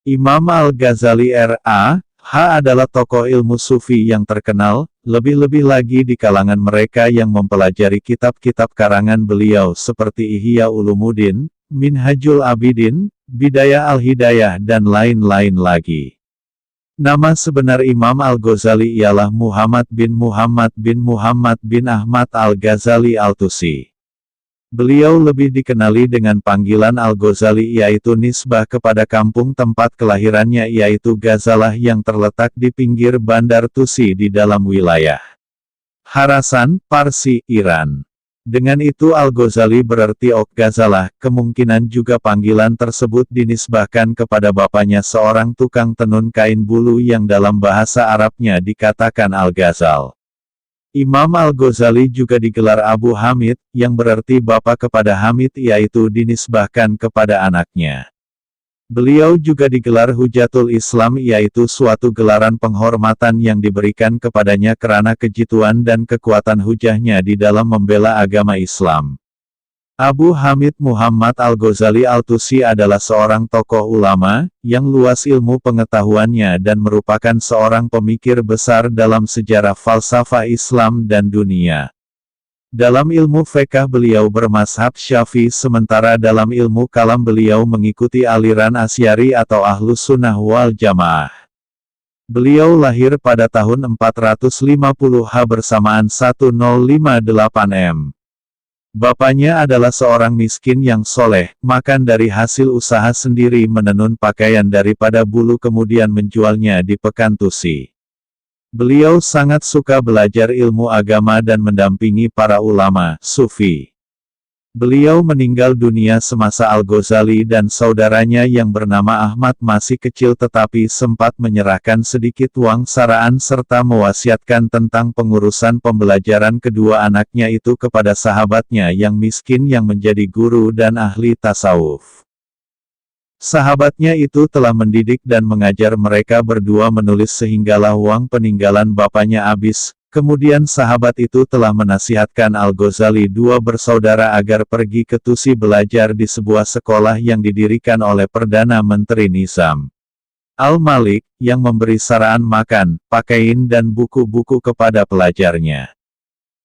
Imam Al-Ghazali R.A.H. adalah tokoh ilmu sufi yang terkenal, lebih-lebih lagi di kalangan mereka yang mempelajari kitab-kitab karangan beliau seperti Ihya Ulumuddin, Minhajul Abidin, Bidayah Al-Hidayah dan lain-lain lagi. Nama sebenar Imam Al-Ghazali ialah Muhammad bin Muhammad bin Ahmad Al-Ghazali Al-Tusi. Beliau lebih dikenali dengan panggilan Al-Ghazali yaitu nisbah kepada kampung tempat kelahirannya yaitu Ghazalah yang terletak di pinggir Bandar Tusi di dalam wilayah Khurasan, Parsi, Iran. Dengan itu Al-Ghazali berarti Ok Ghazalah, kemungkinan juga panggilan tersebut dinisbahkan kepada bapaknya seorang tukang tenun kain bulu yang dalam bahasa Arabnya dikatakan Al-Ghazal. Imam Al-Ghazali juga digelar Abu Hamid, yang berarti bapak kepada Hamid yaitu dinisbahkan kepada anaknya. Beliau juga digelar Hujatul Islam yaitu suatu gelaran penghormatan yang diberikan kepadanya karena kejituan dan kekuatan hujahnya di dalam membela agama Islam. Abu Hamid Muhammad Al-Ghazali Al-Tusi adalah seorang tokoh ulama, yang luas ilmu pengetahuannya dan merupakan seorang pemikir besar dalam sejarah falsafah Islam dan dunia. Dalam ilmu fiqh beliau bermazhab Syafi'i sementara dalam ilmu kalam beliau mengikuti aliran Asy'ari atau Ahlus Sunnah wal Jamaah. Beliau lahir pada tahun 450 bersamaan 1058 M. Bapaknya adalah seorang miskin yang soleh, makan dari hasil usaha sendiri menenun pakaian daripada bulu kemudian menjualnya di Pekan Tusi. Beliau sangat suka belajar ilmu agama dan mendampingi para ulama, sufi. Beliau meninggal dunia semasa Al-Ghazali dan saudaranya yang bernama Ahmad masih kecil tetapi sempat menyerahkan sedikit uang saraan serta mewasiatkan tentang pengurusan pembelajaran kedua anaknya itu kepada sahabatnya yang miskin yang menjadi guru dan ahli tasawuf. Sahabatnya itu telah mendidik dan mengajar mereka berdua menulis sehinggalah uang peninggalan bapaknya habis. Kemudian sahabat itu telah menasihatkan Al-Ghazali dua bersaudara agar pergi ke Tusi belajar di sebuah sekolah yang didirikan oleh Perdana Menteri Nizam Al-Malik, yang memberi saraan makan, pakaian dan buku-buku kepada pelajarnya.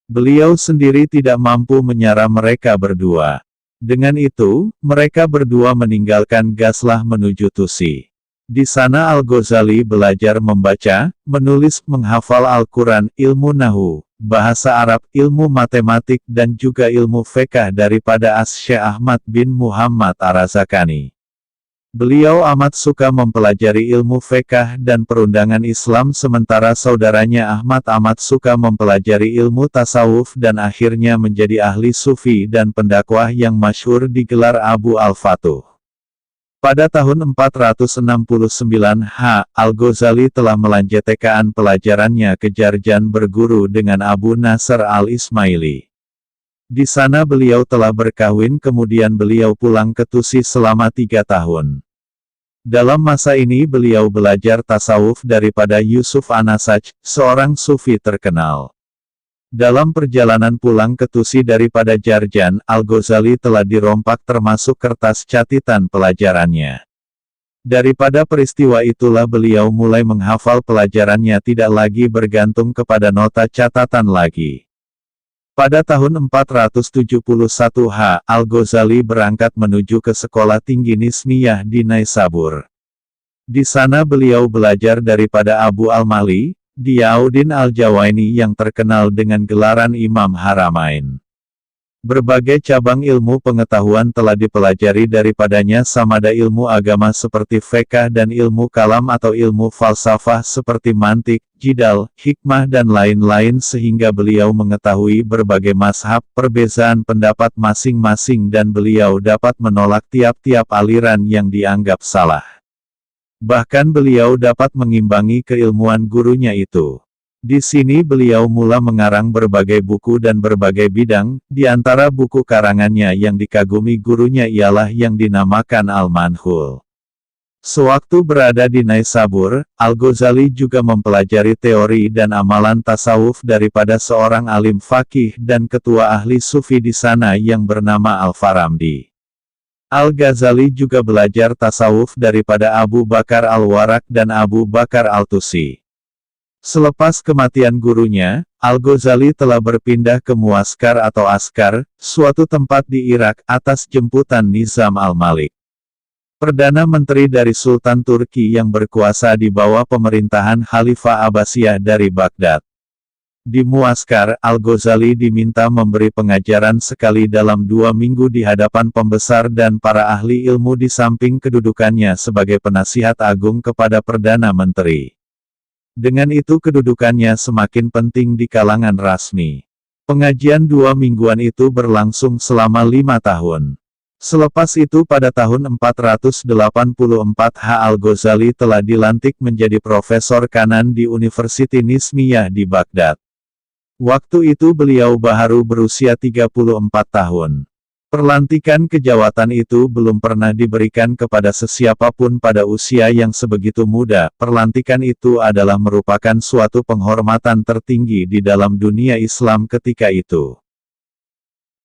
Beliau sendiri tidak mampu menyara mereka berdua. Dengan itu, mereka berdua meninggalkan Ghazlah menuju Tusi. Di sana Al-Ghazali belajar membaca, menulis, menghafal Al-Quran, ilmu Nahwu, bahasa Arab, ilmu matematik dan juga ilmu fiqh daripada Syekh Ahmad bin Muhammad Ar-Razakani. Beliau amat suka mempelajari ilmu fiqh dan perundangan Islam sementara saudaranya Ahmad amat suka mempelajari ilmu tasawuf dan akhirnya menjadi ahli sufi dan pendakwah yang masyhur digelar Abu Al-Fatuh. Pada tahun 469 Al-Ghazali telah melanjutkan pelajarannya ke Jarjan berguru dengan Abu Nasr Al-Ismaili. Di sana beliau telah berkahwin kemudian beliau pulang ke Tusi selama 3 tahun. Dalam masa ini beliau belajar tasawuf daripada Yusuf An-Nasaj, seorang sufi terkenal. Dalam perjalanan pulang ke Tusi daripada Jarjan, Al-Ghazali telah dirompak termasuk kertas catatan pelajarannya. Daripada peristiwa itulah beliau mulai menghafal pelajarannya tidak lagi bergantung kepada nota catatan lagi. Pada tahun 471 Al-Ghazali berangkat menuju ke Sekolah Tinggi Nismiyah di Naisabur. Di sana beliau belajar daripada Abu Al-Mali, Diyauddin Al-Jawaini yang terkenal dengan gelaran Imam Haramain. Berbagai cabang ilmu pengetahuan telah dipelajari daripadanya samada ilmu agama seperti fiqh dan ilmu kalam atau ilmu falsafah seperti mantik, jidal, hikmah dan lain-lain sehingga beliau mengetahui berbagai mazhab, perbezaan pendapat masing-masing dan beliau dapat menolak tiap-tiap aliran yang dianggap salah. Bahkan beliau dapat mengimbangi keilmuan gurunya itu. Di sini beliau mula mengarang berbagai buku dan berbagai bidang, di antara buku karangannya yang dikagumi gurunya ialah yang dinamakan Al-Manhul. Sewaktu berada di Naisabur, Al-Ghazali juga mempelajari teori dan amalan tasawuf daripada seorang alim fakih dan ketua ahli sufi di sana yang bernama Al-Faramdi. Al-Ghazali juga belajar tasawuf daripada Abu Bakar Al-Warraq dan Abu Bakar Al-Tusi. Selepas kematian gurunya, Al-Ghazali telah berpindah ke Muaskar atau Askar, suatu tempat di Irak atas jemputan Nizam al-Malik, Perdana Menteri dari Sultan Turki yang berkuasa di bawah pemerintahan Khalifah Abbasiyah dari Baghdad. Di Muaskar, Al-Ghazali diminta memberi pengajaran sekali dalam 2 minggu di hadapan pembesar dan para ahli ilmu di samping kedudukannya sebagai penasihat agung kepada Perdana Menteri. Dengan itu kedudukannya semakin penting di kalangan rasmi. Pengajian 2 mingguan itu berlangsung selama 5 tahun. Selepas itu pada tahun 484 Al-Ghazali telah dilantik menjadi profesor kanan di Universiti Nizmiyah di Baghdad. Waktu itu beliau baru berusia 34 tahun. Perlantikan kejawatan itu belum pernah diberikan kepada sesiapapun pada usia yang sebegitu muda. Perlantikan itu adalah merupakan suatu penghormatan tertinggi di dalam dunia Islam ketika itu.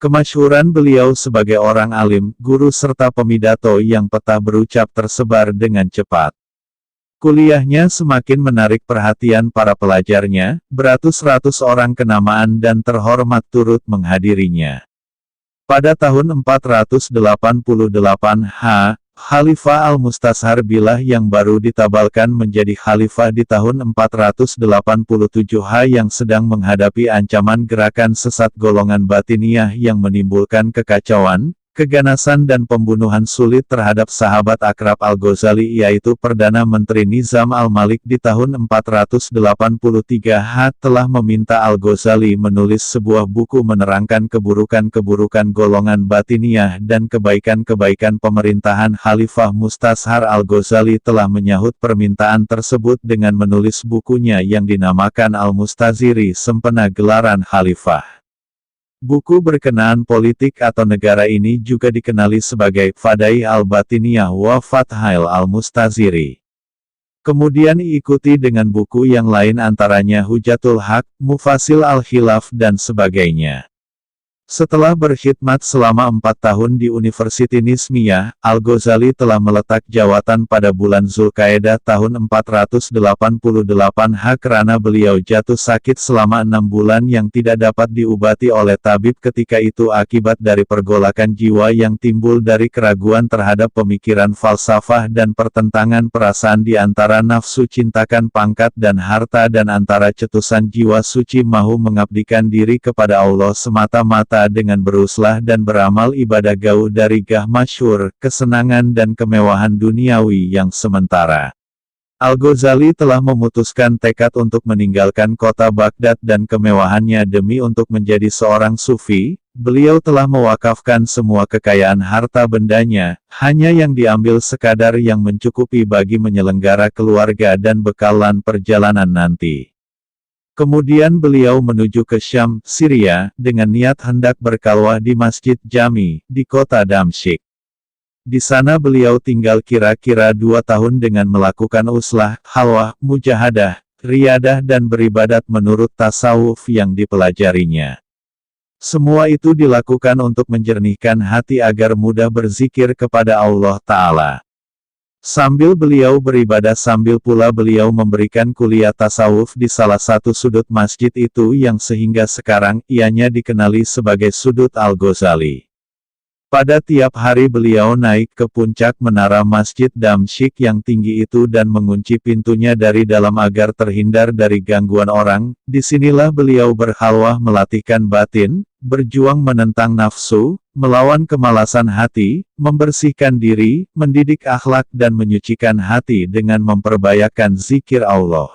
Kemasyhuran beliau sebagai orang alim, guru serta pemidato yang petah berucap tersebar dengan cepat. Kuliahnya semakin menarik perhatian para pelajarnya, beratus-ratus orang kenamaan dan terhormat turut menghadirinya. Pada tahun 488 Khalifah Al-Mustashar Billah yang baru ditabalkan menjadi khalifah di tahun 487 yang sedang menghadapi ancaman gerakan sesat golongan Batiniyah yang menimbulkan kekacauan, keganasan dan pembunuhan sulit terhadap sahabat akrab Al-Ghazali yaitu Perdana Menteri Nizam al-Malik di tahun 483 telah meminta Al-Ghazali menulis sebuah buku menerangkan keburukan-keburukan golongan Batiniyah dan kebaikan-kebaikan pemerintahan Khalifah Mustashar. Al-Ghazali telah menyahut permintaan tersebut dengan menulis bukunya yang dinamakan Al-Mustaziri sempena gelaran Khalifah. Buku berkenaan politik atau negara ini juga dikenali sebagai Fadaih al-Batiniyah wa Fathail al-Mustaziri. Kemudian diikuti dengan buku yang lain antaranya Hujatul Haq, Mufasil al-Khilaf dan sebagainya. Setelah berkhidmat selama 4 tahun di Universiti Nizmiyah, Al-Ghazali telah meletak jawatan pada bulan Zulqa'dah tahun 488 karena beliau jatuh sakit selama 6 bulan yang tidak dapat diobati oleh tabib ketika itu akibat dari pergolakan jiwa yang timbul dari keraguan terhadap pemikiran falsafah dan pertentangan perasaan di antara nafsu cintakan pangkat dan harta dan antara cetusan jiwa suci mahu mengabdikan diri kepada Allah semata-mata dengan beruslah dan beramal ibadah jauh dari gah masyhur, kesenangan dan kemewahan duniawi yang sementara. Al-Ghazali telah memutuskan tekad untuk meninggalkan kota Baghdad dan kemewahannya demi untuk menjadi seorang sufi. Beliau telah mewakafkan semua kekayaan harta bendanya, hanya yang diambil sekadar yang mencukupi bagi menyelenggara keluarga dan bekalan perjalanan nanti. Kemudian beliau menuju ke Syam, Syria, dengan niat hendak berkalwah di Masjid Jami, di kota Damsyik. Di sana beliau tinggal kira-kira 2 tahun dengan melakukan uslah, khalwah, mujahadah, riyadah dan beribadat menurut tasawuf yang dipelajarinya. Semua itu dilakukan untuk menjernihkan hati agar mudah berzikir kepada Allah Ta'ala. Sambil beliau beribadah sambil pula beliau memberikan kuliah tasawuf di salah satu sudut masjid itu yang sehingga sekarang ianya dikenali sebagai sudut Al-Ghazali. Pada tiap hari beliau naik ke puncak menara Masjid Damsyik yang tinggi itu dan mengunci pintunya dari dalam agar terhindar dari gangguan orang. Disinilah beliau berkhalwah melatihkan batin, berjuang menentang nafsu, melawan kemalasan hati, membersihkan diri, mendidik akhlak dan menyucikan hati dengan memperbayakan zikir Allah.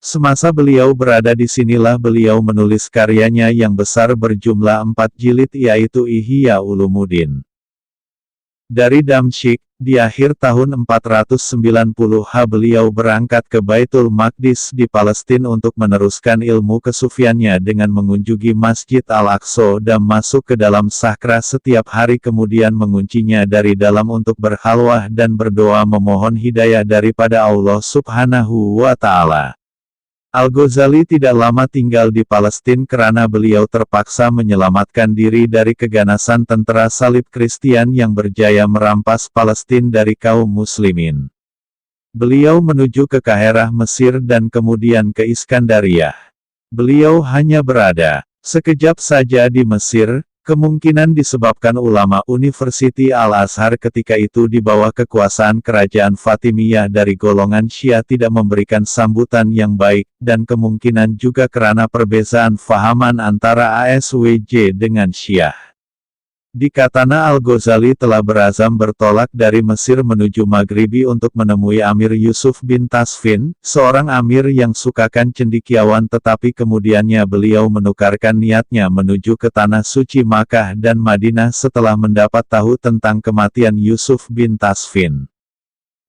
Semasa beliau berada di sinilah beliau menulis karyanya yang besar berjumlah 4 jilid yaitu Ihya Ulumuddin. Dari Damsyik, di akhir tahun 490 beliau berangkat ke Baitul Maqdis di Palestina untuk meneruskan ilmu kesufiannya dengan mengunjungi Masjid Al-Aqsa dan masuk ke dalam sakra setiap hari kemudian menguncinya dari dalam untuk berkhalwah dan berdoa memohon hidayah daripada Allah Subhanahu wa Ta'ala. Al-Ghazali tidak lama tinggal di Palestina karena beliau terpaksa menyelamatkan diri dari keganasan tentara salib Kristian yang berjaya merampas Palestina dari kaum muslimin. Beliau menuju ke Kairah, Mesir dan kemudian ke Iskandariyah. Beliau hanya berada sekejap saja di Mesir, kemungkinan disebabkan ulama University Al-Azhar ketika itu di bawah kekuasaan kerajaan Fatimiyah dari golongan Syiah tidak memberikan sambutan yang baik, dan kemungkinan juga karena perbedaan fahaman antara ASWJ dengan Syiah. Dikatana Al-Ghazali telah berazam bertolak dari Mesir menuju Maghribi untuk menemui Amir Yusuf bin Tasfin, seorang amir yang sukakan cendekiawan, tetapi kemudiannya beliau menukarkan niatnya menuju ke Tanah Suci Makkah dan Madinah setelah mendapat tahu tentang kematian Yusuf bin Tasfin.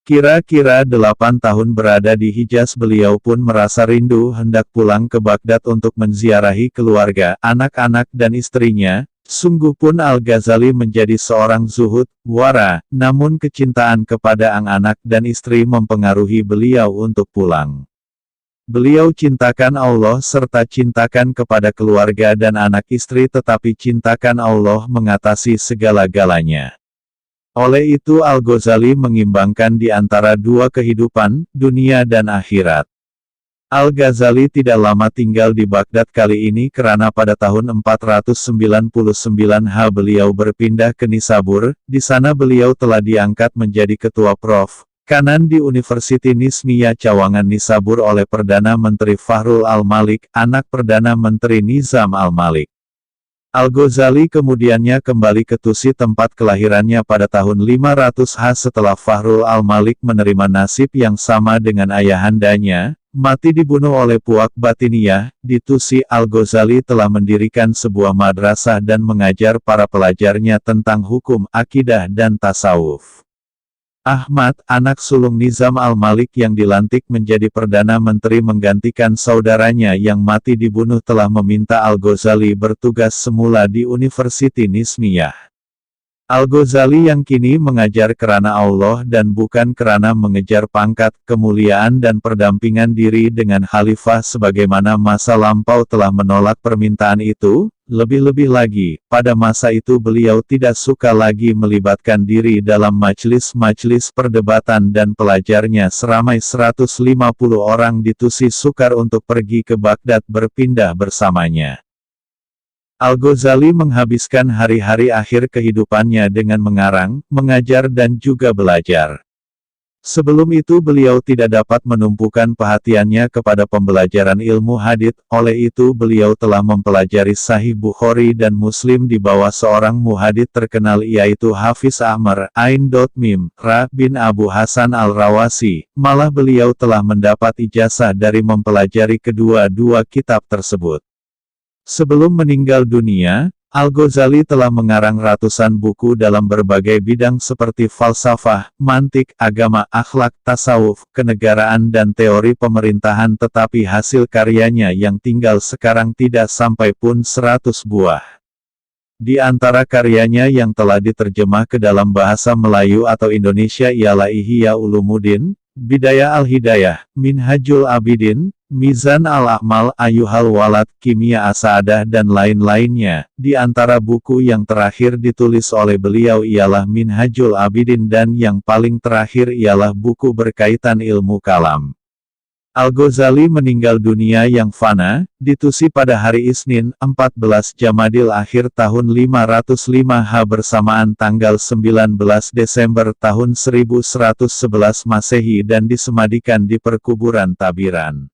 Kira-kira 8 tahun berada di Hijaz, beliau pun merasa rindu hendak pulang ke Baghdad untuk menziarahi keluarga, anak-anak dan istrinya. Sungguh pun Al-Ghazali menjadi seorang zuhud, wara, namun kecintaan kepada anak dan istri mempengaruhi beliau untuk pulang. Beliau cintakan Allah serta cintakan kepada keluarga dan anak istri, tetapi cintakan Allah mengatasi segala-galanya. Oleh itu Al-Ghazali mengimbangkan di antara dua kehidupan, dunia dan akhirat. Al-Ghazali tidak lama tinggal di Baghdad kali ini karena pada tahun 499 beliau berpindah ke Nisabur. Di sana beliau telah diangkat menjadi ketua Prof. Kanan di Universiti Nizmiyah Cawangan Nisabur oleh Perdana Menteri Fahrul Al-Malik, anak Perdana Menteri Nizam Al-Malik. Al-Ghazali kemudiannya kembali ke Tusi, tempat kelahirannya, pada tahun 500 setelah Fahrul Al-Malik menerima nasib yang sama dengan ayahandanya, mati dibunuh oleh puak batiniyah. Di Tusi, Al-Ghazali telah mendirikan sebuah madrasah dan mengajar para pelajarnya tentang hukum, akidah dan tasawuf. Ahmad, anak sulung Nizam Al-Malik yang dilantik menjadi Perdana Menteri menggantikan saudaranya yang mati dibunuh, telah meminta Al-Ghazali bertugas semula di Universiti Nizmiyah. Al-Ghazali yang kini mengajar karena Allah dan bukan karena mengejar pangkat, kemuliaan dan perdampingan diri dengan khalifah sebagaimana masa lampau telah menolak permintaan itu. Lebih-lebih lagi, pada masa itu beliau tidak suka lagi melibatkan diri dalam majelis-majelis perdebatan dan pelajarnya seramai 150 orang di Tusi sukar untuk pergi ke Baghdad berpindah bersamanya. Al-Ghazali menghabiskan hari-hari akhir kehidupannya dengan mengarang, mengajar dan juga belajar. Sebelum itu beliau tidak dapat menumpukan perhatiannya kepada pembelajaran ilmu hadits, oleh itu beliau telah mempelajari Sahih Bukhari dan Muslim di bawah seorang muhadits terkenal yaitu Hafiz Ahmar, Ain. Mim, Ra. bin Abu Hasan Al-Rawasi. Malah beliau telah mendapat ijazah dari mempelajari kedua-dua kitab tersebut. Sebelum meninggal dunia, Al-Ghazali telah mengarang ratusan buku dalam berbagai bidang seperti falsafah, mantik, agama, akhlak, tasawuf, kenegaraan dan teori pemerintahan, tetapi hasil karyanya yang tinggal sekarang tidak sampai pun 100 buah. Di antara karyanya yang telah diterjemah ke dalam bahasa Melayu atau Indonesia ialah Ihya Ulumuddin, Bidayah Al-Hidayah, Minhajul Abidin, Mizan Al-A'mal, Ayyuhal Walad, Kimia As-Sa'adah dan lain-lainnya. Di antara buku yang terakhir ditulis oleh beliau ialah Minhajul Abidin dan yang paling terakhir ialah buku berkaitan ilmu kalam. Al-Ghazali meninggal dunia yang fana, di Tusi pada hari Isnin, 14 Jamadil Akhir tahun 505 bersamaan tanggal 19 Desember tahun 1111 Masehi dan disemadikan di perkuburan Tabiran.